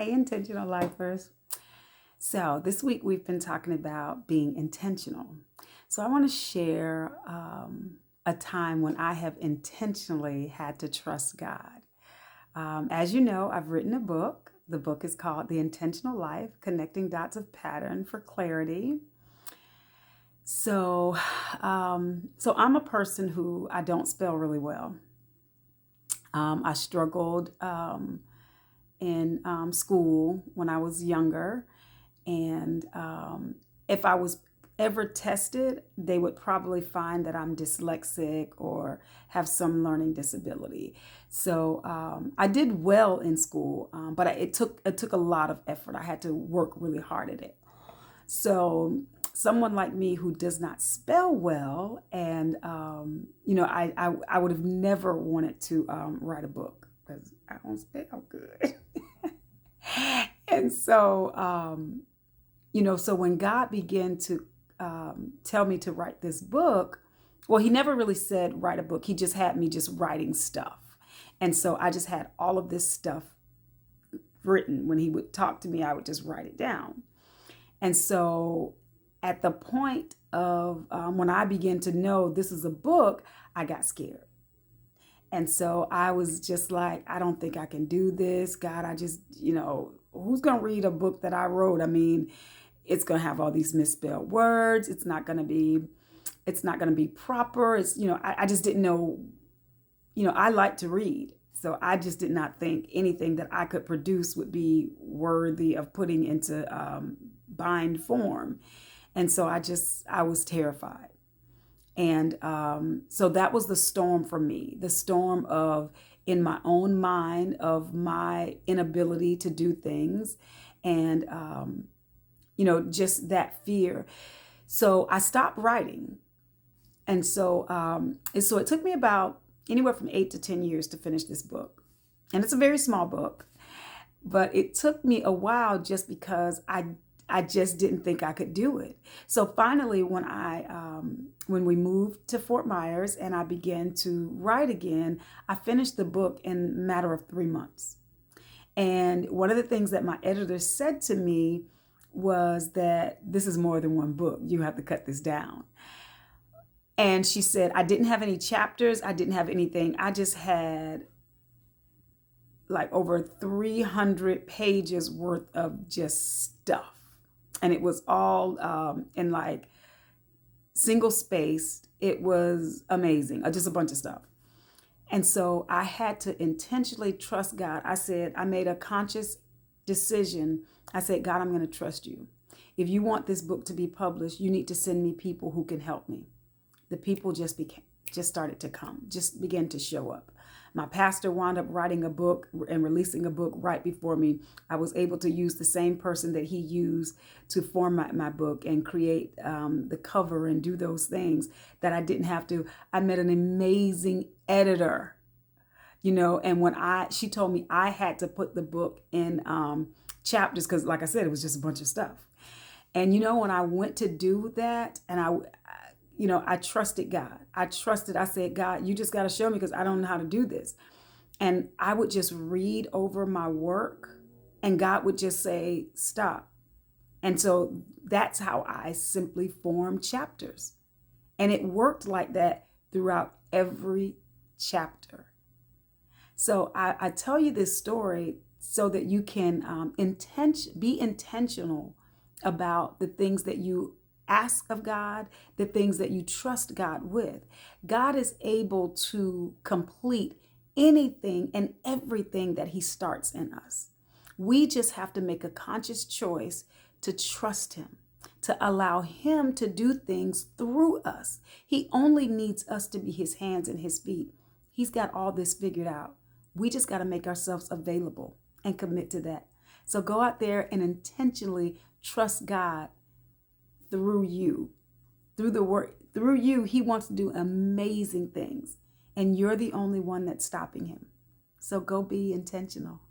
Hey, intentional lifers. So, this week we've been talking about being intentional. So, I want to share a time when I have intentionally had to trust God. As you know, I've written a book. The book is called The Intentional Life Connecting Dots of Pattern for Clarity. So, so I'm a person who I don't spell really well. I struggled in school when I was younger. And if I was ever tested, they would probably find that I'm dyslexic or have some learning disability. So I did well in school, but it took a lot of effort. I had to work really hard at it. So someone like me who does not spell well, and I would have never wanted to write a book because I don't spell good. And so so when God began to tell me to write this book, well, he never really said write a book. He just had me just writing stuff. And so I just had all of this stuff written. When he would talk to me, I would just write it down. And so at the point of when I began to know this is a book, I got scared. And so I was just like, I don't think I can do this. God, who's going to read a book that I wrote? I mean, it's going to have all these misspelled words. It's not going to be proper. I just didn't know, I like to read. So I just did not think anything that I could produce would be worthy of putting into bind form. And so I was terrified. And so that was the storm for me, the storm of in my own mind of my inability to do things and, just that fear. So I stopped writing. And so it took me about anywhere from 8 to 10 years to finish this book. And it's a very small book, but it took me a while just because I just didn't think I could do it. So finally, when we moved to Fort Myers and I began to write again, I finished the book in a matter of 3 months. And one of the things that my editor said to me was that this is more than one book. You have to cut this down. And she said, I didn't have any chapters. I didn't have anything. I just had like over 300 pages worth of just stuff. And it was all in like single spaced. It was amazing, just a bunch of stuff. And so I had to intentionally trust God. I made a conscious decision. I said, God, I'm going to trust you. If you want this book to be published, you need to send me people who can help me. The people just started to come, just began to show up. My pastor wound up writing a book and releasing a book right before me. I was able to use the same person that he used to format my book and create the cover and do those things that I didn't have to. I met an amazing editor, and she told me I had to put the book in chapters because, like I said, it was just a bunch of stuff. And when I went to do that, and I trusted God. I said, God, you just got to show me because I don't know how to do this. And I would just read over my work and God would just say, stop. And so that's how I simply formed chapters. And it worked like that throughout every chapter. So I tell you this story so that you can be intentional about the things that you ask of God, the things that you trust God with. God is able to complete anything and everything that he starts in us. We just have to make a conscious choice to trust him, to allow him to do things through us. He only needs us to be his hands and his feet. He's got all this figured out. We just got to make ourselves available and commit to that. So go out there and intentionally trust God through you, through the work, through you. He wants to do amazing things, and you're the only one that's stopping him. So go be intentional.